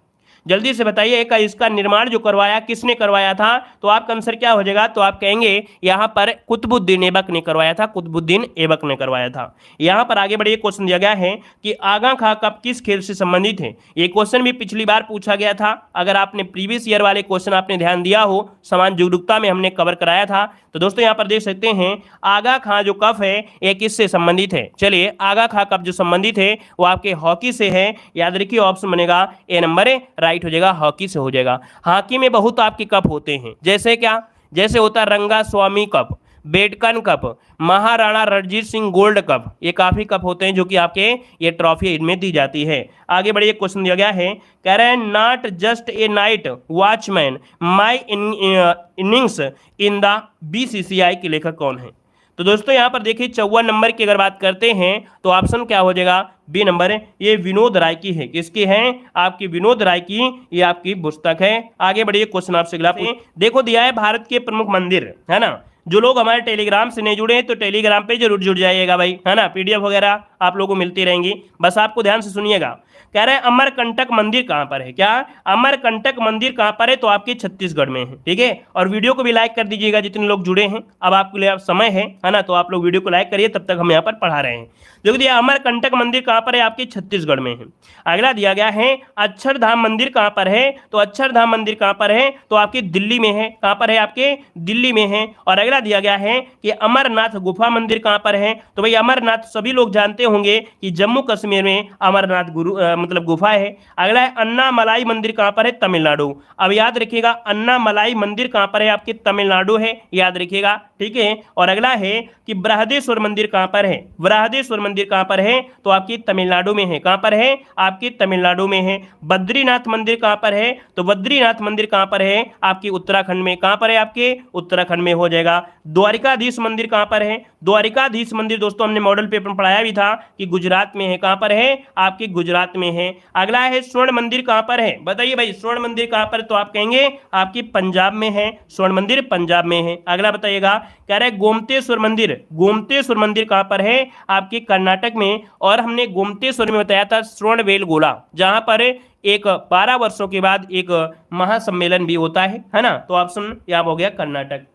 जल्दी से बताइए कि इसका निर्माण जो करवाया किसने करवाया था, तो आपका आंसर क्या हो जाएगा। तो आप कहेंगे यहां पर कुतुबुद्दीन ऐबक ने करवाया था, कुतुबुद्दीन ऐबक ने करवाया था। यहां पर आगे बढ़िए, क्वेश्चन दिया गया है कि आगा खां कब किस खेल से संबंधित है। ये क्वेश्चन भी पिछली बार पूछा गया था, अगर आपने प्रीवियस ईयर वाले क्वेश्चन आपने ध्यान दिया हो, समान जुगडुकता में हमने कवर कराया था। तो दोस्तों यहाँ पर देख सकते हैं आगा खां जो कप है ये किससे संबंधित है। चलिए आगा खां कप जो संबंधित है वो आपके हॉकी से है, याद रखिए ऑप्शन बनेगा ए नंबर राइट हो जाएगा, हॉकी से हो जाएगा। हॉकी में बहुत आपके कप होते हैं, जैसे क्या, जैसे होता है Ranga Swami cup, Beighton cup, Maharana Ranjit Singh gold cup, ये काफी कप होते हैं जो कि आपके ये ट्रॉफी इनमें दी जाती है। आगे बढ़िए, क्वेश्चन दिया गया है, कह रहे हैं not just a night watchman my innings in the BCCI के लेखक कौन है। तो दोस्तों यहाँ पर देखिए 54 नंबर की अगर बात करते हैं तो ऑप्शन क्या हो जाएगा, बी नंबर है, ये विनोद राय की है। किसकी है, आपकी विनोद राय की, ये आपकी पुस्तक है। आगे बढ़िए, क्वेश्चन आपसे अगला देखो दिया है भारत के प्रमुख मंदिर है ना, जो लोग हमारे टेलीग्राम से नहीं जुड़े हैं तो टेलीग्राम पे जरूर जुड़ जाइएगा भाई, है ना। पीडीएफ वगैरह आप लोगों को मिलती रहेंगी, बस आपको ध्यान से सुनिएगा। कह रहे हैं अमरकंटक मंदिर कहाँ पर है, क्या अमरकंटक मंदिर कहाँ पर है, तो आपके छत्तीसगढ़ में है, ठीक है। और वीडियो को भी लाइक कर दीजिएगा जितने लोग जुड़े हैं, अब आपके लिए समय है ना, तो आप लोग वीडियो को लाइक करिए, तब तक हम यहाँ पर पढ़ा रहे हैं। देखो दिया अमरकंटक मंदिर कहाँ पर है, आपके छत्तीसगढ़ में है। अगला दिया गया है अक्षरधाम मंदिर कहाँ पर है, तो अक्षरधाम मंदिर कहाँ पर है, तो आपके दिल्ली में है। कहाँ पर है, आपके दिल्ली में है। और अगला दिया गया है कि अमरनाथ गुफा मंदिर कहाँ पर है, तो भाई अमरनाथ सभी लोग जानते होंगे कि जम्मू कश्मीर में अमरनाथ मतलब गुफा है। अगला है अन्नामलाई मंदिर कहाँ पर है, तमिलनाडु। अब याद रखिएगा अन्नामलाई मंदिर कहाँ पर है, आपके तमिलनाडु है, याद रखिएगा, ठीक है। और अगला है कि बृहदेश्वर मंदिर कहाँ पर है, बृहदेश्वर मंदिर कहाँ पर है, तो आपकी तमिलनाडु में है। कहाँ पर है, आपकी तमिलनाडु में है। बद्रीनाथ मंदिर कहाँ पर है, तो बद्रीनाथ मंदिर कहाँ पर है, आपकी उत्तराखंड में। कहाँ पर है, आपके उत्तराखंड में हो जाएगा। द्वारिकाधीश मंदिर कहाँ पर है, द्वारिकाधीश मंदिर दोस्तों हमने मॉडल पेपर में पढ़ाया भी था कि गुजरात में है। कहाँ पर है, आपके गुजरात में है। अगला है स्वर्ण मंदिर कहाँ पर है, बताइए भाई स्वर्ण मंदिर कहाँ पर, तो आप कहेंगे आपकी पंजाब में है, स्वर्ण मंदिर पंजाब में है। अगला बताइएगा, कह रहे गोमतेश्वर मंदिर, गोमतेश्वर मंदिर कहाँ पर है, आपके कर्नाटक में। और हमने गोमतेश्वर में बताया था स्वर्णवेल गोला, जहां पर एक 12 वर्षों के बाद एक महासम्मेलन भी होता है ना। तो ऑप्शन यहाँ हो गया कर्नाटक।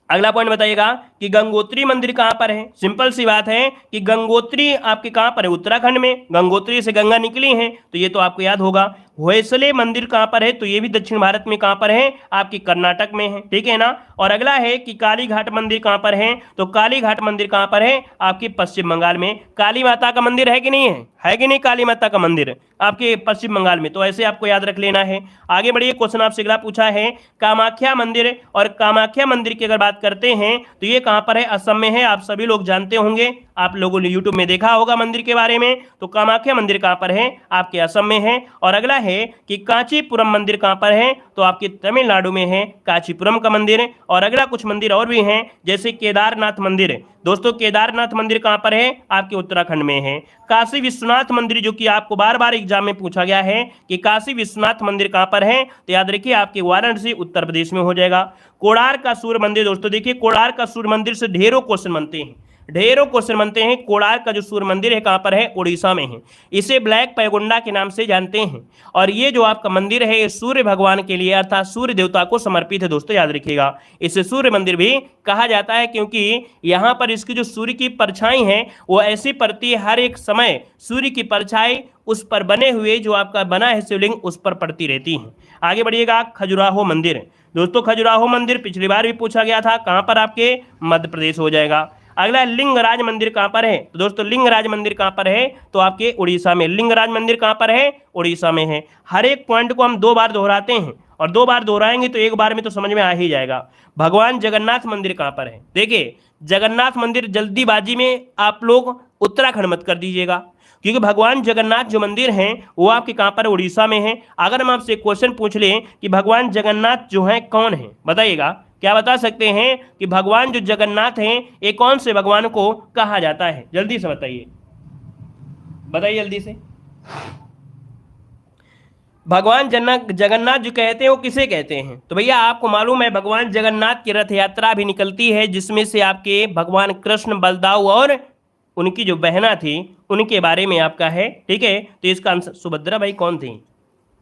अगला पॉइंट बताइएगा कि गंगोत्री मंदिर कहां पर है। सिंपल सी बात है कि गंगोत्री आपके कहां पर है, उत्तराखंड में। गंगोत्री से गंगा निकली है, तो ये तो आपको याद होगा। होयसले मंदिर कहां पर है, तो ये भी दक्षिण भारत में कहां पर है, आपकी कर्नाटक में है, ठीक है ना। और अगला है कि काली घाट मंदिर कहां पर है, तो काली घाट मंदिर कहां पर है, आपकी पश्चिम बंगाल में। काली माता का मंदिर है कि नहीं है कि नहीं, काली माता का मंदिर आपके पश्चिम बंगाल में, तो ऐसे आपको याद रख लेना है। आगे बढ़िए, क्वेश्चन आपसे अगला पूछा है कामाख्या मंदिर, और कामाख्या मंदिर की अगर बात करते हैं तो ये कहां पर है, असम में है। आप सभी लोग जानते होंगे, आप लोगों ने यूट्यूब में देखा होगा मंदिर के बारे में। तो कामाख्या मंदिर कहां पर है, आपके असम में है। और अगला है कि कांचीपुरम मंदिर कहां पर है, तो आपके तमिलनाडु में है कांचीपुरम का मंदिर। और अगला कुछ मंदिर और भी हैं, जैसे केदारनाथ मंदिर। दोस्तों केदारनाथ मंदिर कहां पर है, आपके उत्तराखंड में है। काशी विश्वनाथ मंदिर, जो कि आपको बार बार एग्जाम में पूछा गया है कि काशी विश्वनाथ मंदिर कहां पर है, तो याद रखिए आपके वाराणसी उत्तर प्रदेश में हो जाएगा। कोणार्क का सूर्य मंदिर, दोस्तों देखिए कोणार्क का सूर्य मंदिर से ढेरों क्वेश्चन बनते हैं, ढेरों क्वेश्चन बनते हैं। कोणार्क का जो सूर्य मंदिर है कहां पर है, उड़ीसा में है। इसे ब्लैक पैगोंडा के नाम से जानते हैं। और ये जो आपका मंदिर है ये सूर्य भगवान के लिए अर्थात सूर्य देवता को समर्पित है दोस्तों, याद रखिएगा। इसे सूर्य मंदिर भी कहा जाता है, क्योंकि यहां पर इसकी जो सूर्य की परछाई है वो ऐसी पड़ती है, हर एक समय सूर्य की परछाई उस पर बने हुए जो आपका बना है शिवलिंग उस पर पड़ती रहती है। आगे बढ़िएगा, खजुराहो मंदिर। दोस्तों खजुराहो मंदिर पिछली बार भी पूछा गया था, कहां पर, आपके मध्य प्रदेश हो जाएगा। अगला लिंगराज मंदिर कहां पर है, तो दोस्तों लिंगराज मंदिर कहां पर है, तो आपके उड़ीसा में। लिंगराज मंदिर कहां पर है, उड़ीसा में है। हर एक पॉइंट को हम 2 बार दोहराते हैं, और 2 बार दोहराएंगे तो एक बार में तो समझ में आ ही जाएगा। भगवान जगन्नाथ मंदिर कहां पर है, देखिए जगन्नाथ मंदिर जल्दीबाजी में आप लोग उत्तराखंड मत कर दीजिएगा, क्योंकि भगवान जगन्नाथ जो मंदिर हैं वो आपके कहां पर, उड़ीसा में है। अगर हम आपसे क्वेश्चन पूछ लें कि भगवान जगन्नाथ जो हैं कौन है, बताइएगा, क्या बता सकते हैं कि भगवान जो जगन्नाथ हैं ये कौन से भगवान को कहा जाता है, जल्दी से बताइए, बताइए जल्दी से। भगवान जगन्नाथ जो कहते हैं वो किसे कहते हैं, तो भैया आपको मालूम है भगवान जगन्नाथ की रथ यात्रा भी निकलती है, जिसमें से आपके भगवान कृष्ण, बलदाऊ और उनकी जो बहना थी उनके बारे में आपका है, ठीक है। तो इसका आंसर, सुभद्रा भाई कौन थी,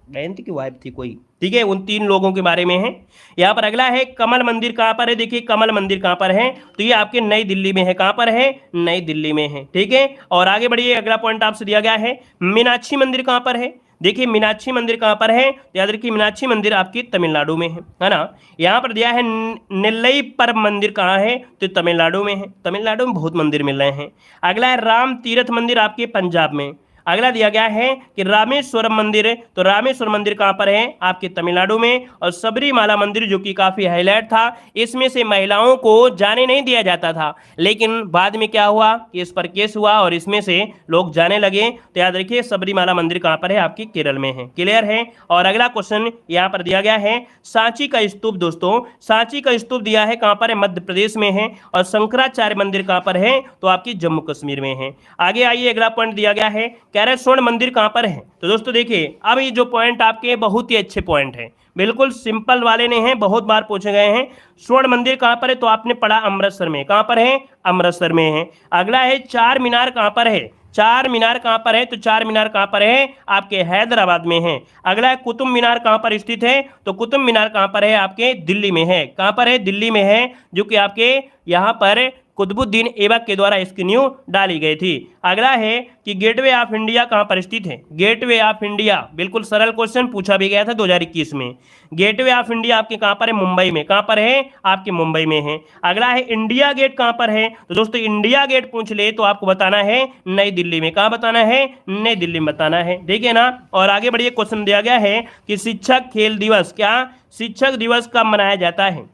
बहन थी कि वाइफ थी कोई, ठीक है, उन 3 लोगों के बारे में है। यहाँ पर अगला है कमल मंदिर कहाँ पर है, देखिए कमल मंदिर कहाँ पर है, तो ये आपके नई दिल्ली में है। कहाँ पर है, नई दिल्ली में है, ठीक है। और आगे बढ़िए, अगला पॉइंट आपसे दिया गया है मीनाक्षी मंदिर कहाँ पर है, देखिए मीनाक्षी मंदिर कहाँ पर है, तो याद रखिए मीनाक्षी मंदिर आपकी तमिलनाडु में है ना। यहाँ पर दिया है नेल्लईपर मंदिर कहाँ है, तो तमिलनाडु में है। तमिलनाडु में बहुत मंदिर मिल रहे हैं। अगला है राम तीर्थ मंदिर आपके पंजाब में। अगला दिया गया है कि रामेश्वरम मंदिर, तो रामेश्वर मंदिर कहाँ पर है, आपके तमिलनाडु में। और सबरीमाला मंदिर जो कि काफ़ी हाईलाइट था, इसमें से महिलाओं को जाने नहीं दिया जाता था, लेकिन बाद में क्या हुआ कि इस पर केस हुआ और इसमें से लोग जाने लगे। तो याद रखिए सबरीमाला मंदिर कहाँ पर है, आपकी केरल में है, क्लियर है। और अगला क्वेश्चन यहाँ पर दिया गया है सांची का स्तूप, दोस्तों सांची का स्तूप दिया है कहाँ पर है, मध्य प्रदेश में है। और शंकराचार्य मंदिर कहाँ पर है, तो आपकी जम्मू कश्मीर में है। आगे आइए, अगला पॉइंट दिया गया है कह रहे स्वर्ण मंदिर कहां पर है, तो दोस्तों देखिए अब ये जो पॉइंट आपके बहुत ही अच्छे पॉइंट हैं, बिल्कुल सिंपल वाले नहीं हैं, बहुत बार पूछे गए हैं। स्वर्ण मंदिर कहाँ पर है, तो आपने पढ़ा अमृतसर में। कहाँ पर है, अमृतसर में है। अगला है चार मीनार कहाँ पर है, चार मीनार कहाँ पर है, तो चार मीनार कहाँ पर है, आपके हैदराबाद में है। अगला है कुतुब मीनार कहाँ पर स्थित है, तो कुतुब मीनार कहाँ पर है, आपके दिल्ली में है। कहाँ पर है, दिल्ली में है, जो कि आपके यहाँ पर कुतुबुद्दीन ऐबक के द्वारा इसकी नींव डाली गई थी। अगला है कि गेटवे ऑफ इंडिया कहाँ पर स्थित है, गेटवे ऑफ इंडिया, बिल्कुल सरल क्वेश्चन पूछा भी गया था 2021 में। गेटवे ऑफ इंडिया आपके कहाँ पर है, मुंबई में। कहाँ पर है, आपके मुंबई में है। अगला है इंडिया गेट कहाँ पर है, तो दोस्तों इंडिया गेट पूछ ले तो आपको बताना है नई दिल्ली में। कहाँ बताना है, नई दिल्ली में बताना है, ठीक है ना। और आगे बढ़िए, क्वेश्चन दिया गया है कि शिक्षक खेल दिवस, क्या शिक्षक दिवस कब मनाया जाता है।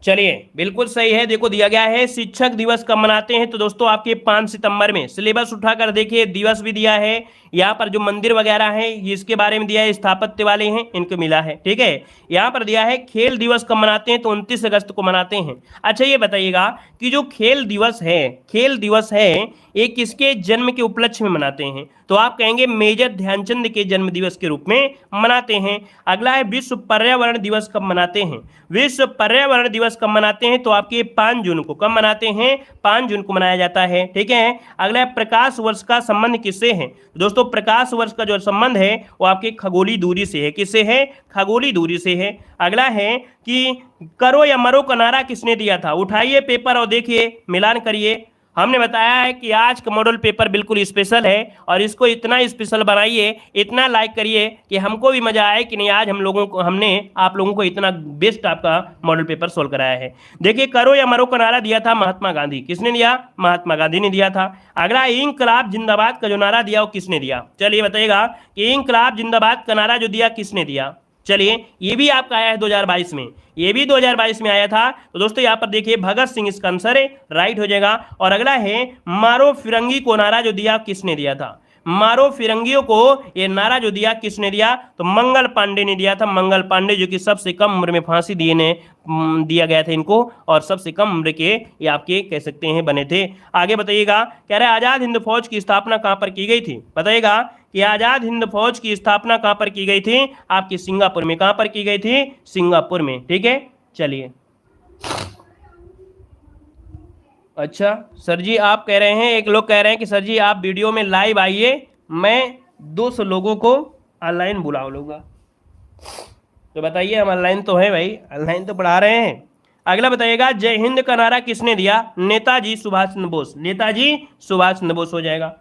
चलिए बिल्कुल सही है, देखो दिया गया है शिक्षक दिवस कब मनाते हैं, तो दोस्तों आपके 5 सितंबर में। सिलेबस उठाकर देखिए, दिवस भी दिया है, यहाँ पर जो मंदिर वगैरह है इसके बारे में दिया है, स्थापत्य वाले हैं इनको मिला है, ठीक है। यहाँ पर दिया है खेल दिवस कब मनाते हैं, तो 29 अगस्त को मनाते हैं। अच्छा ये बताइएगा कि जो खेल दिवस है, खेल दिवस है ये किसके जन्म के उपलक्ष्य में मनाते हैं, तो आप कहेंगे मेजर ध्यानचंद के जन्म दिवस के रूप में मनाते हैं। अगला है विश्व पर्यावरण दिवस कब मनाते हैं, विश्व पर्यावरण दिवस कब मनाते हैं, तो आपके 5 जून को। कब मनाते हैं, 5 जून को मनाया जाता है, ठीक है। अगला है प्रकाश वर्ष का संबंध किससे है, दोस्तों प्रकाश वर्ष का जो संबंध है वो आपके खगोलीय दूरी से है। किससे है, खगोलीय दूरी से है। अगला है कि करो या मरो का नारा किसने दिया था, उठाइए पेपर और देखिए, मिलान करिए। हमने बताया है कि आज का मॉडल पेपर बिल्कुल स्पेशल है और इसको इतना स्पेशल बनाइए, इतना लाइक करिए कि हमको भी मजा आए कि नहीं आज हमने आप लोगों को इतना बेस्ट आपका मॉडल पेपर सोल्व कराया है। देखिए करो या मरो का नारा दिया था महात्मा गांधी। किसने दिया, महात्मा गांधी ने दिया था। अगला इंकलाब जिंदाबाद का जो नारा दिया वो किसने दिया, चलिए बताइएगा कि इंकलाब जिंदाबाद का नारा जो दिया किसने दिया। चलिए ये भी आपका आया है 2022 में, ये भी 2022 में आया था। तो दोस्तों यहाँ पर देखिए भगत सिंह इसका आंसर है, राइट हो जाएगा। और अगला है मारो फिरंगी को नारा जो दिया किसने दिया था, मारो फिरंगियों को ये नारा जो दिया किसने दिया, तो मंगल पांडे ने दिया था। मंगल पांडे जो कि सबसे कम उम्र में फांसी दिया गया था इनको, और सबसे कम उम्र के ये आपके कह सकते हैं बने थे। आगे बताइएगा, कह रहे आजाद हिंद फौज की स्थापना कहां पर की गई थी, बताइएगा कि आजाद हिंद फौज की स्थापना कहां पर की गई थी, आपकी सिंगापुर में। कहां पर की गई थी, सिंगापुर में, ठीक है। चलिए अच्छा सर जी आप कह रहे हैं, एक लोग कह रहे हैं कि सर जी आप वीडियो में लाइव आइए, मैं 200 लोगों को ऑनलाइन बुला लूंगा। तो बताइए, हम ऑनलाइन तो है भाई, ऑनलाइन तो पढ़ा रहे हैं। अगला बताइएगा, जय हिंद का नारा किसने दिया, नेताजी सुभाष चंद्र बोस। नेताजी सुभाष चंद्र बोस हो जाएगा।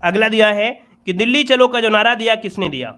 अगला दिया है कि दिल्ली चलो का जो नारा दिया किसने दिया,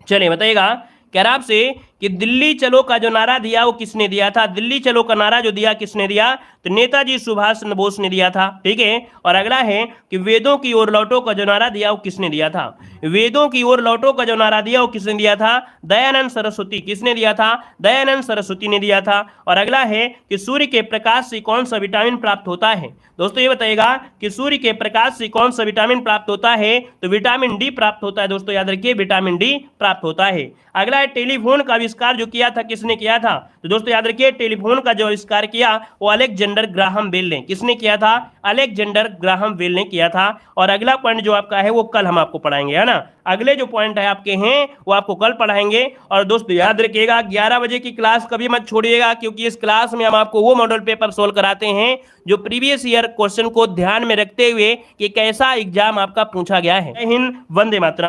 चलिए बताइएगा। कह रहा आपसे कि दिल्ली चलो का जो नारा दिया वो किसने दिया था, दिल्ली चलो का नारा जो दिया किसने दिया, तो नेताजी सुभाष चंद्र बोस ने दिया था, ठीक है। और अगला है कि वेदों की ओर लौटो का जो नारा दिया वो किसने दिया था, वेदों की ओर लौटो का जो नारा दिया वो किसने दिया था, दयानंद सरस्वती। किसने दिया था, दयानंद सरस्वती ने दिया था। और अगला है कि सूर्य के प्रकाश से कौन सा विटामिन प्राप्त होता है, दोस्तों ये बताइएगा कि सूर्य के प्रकाश से कौन सा विटामिन प्राप्त होता है, तो विटामिन डी प्राप्त होता है। दोस्तों याद रखिए, विटामिन डी प्राप्त होता है। अगला है टेलीफोन का आविष्कार जो किया था किसने किया था, तो दोस्तों याद रखिए टेलीफोन का जो आविष्कार किया वो अलेक्जेंडर ग्राहम बेल ने। किसने किया था, अलेक्जेंडर ग्राहम बेल ने किया था। और अगला पॉइंट जो आपका है वो कल हम आपको पढ़ाएंगे, है ना। अगले जो पॉइंट है आपके हैं वो आपको कल पढ़ाएंगे। और दोस्तों याद रखिएगा 11 बजे की क्लास कभी मत छोड़िएगा, क्योंकि इस क्लास में हम आपको वो मॉडल पेपर सोल्व कराते हैं जो प्रीवियस ईयर क्वेश्चन को ध्यान में रखते हुए कि कैसा एग्जाम आपका पूछा गया है। जय हिंद, वंदे मातरम।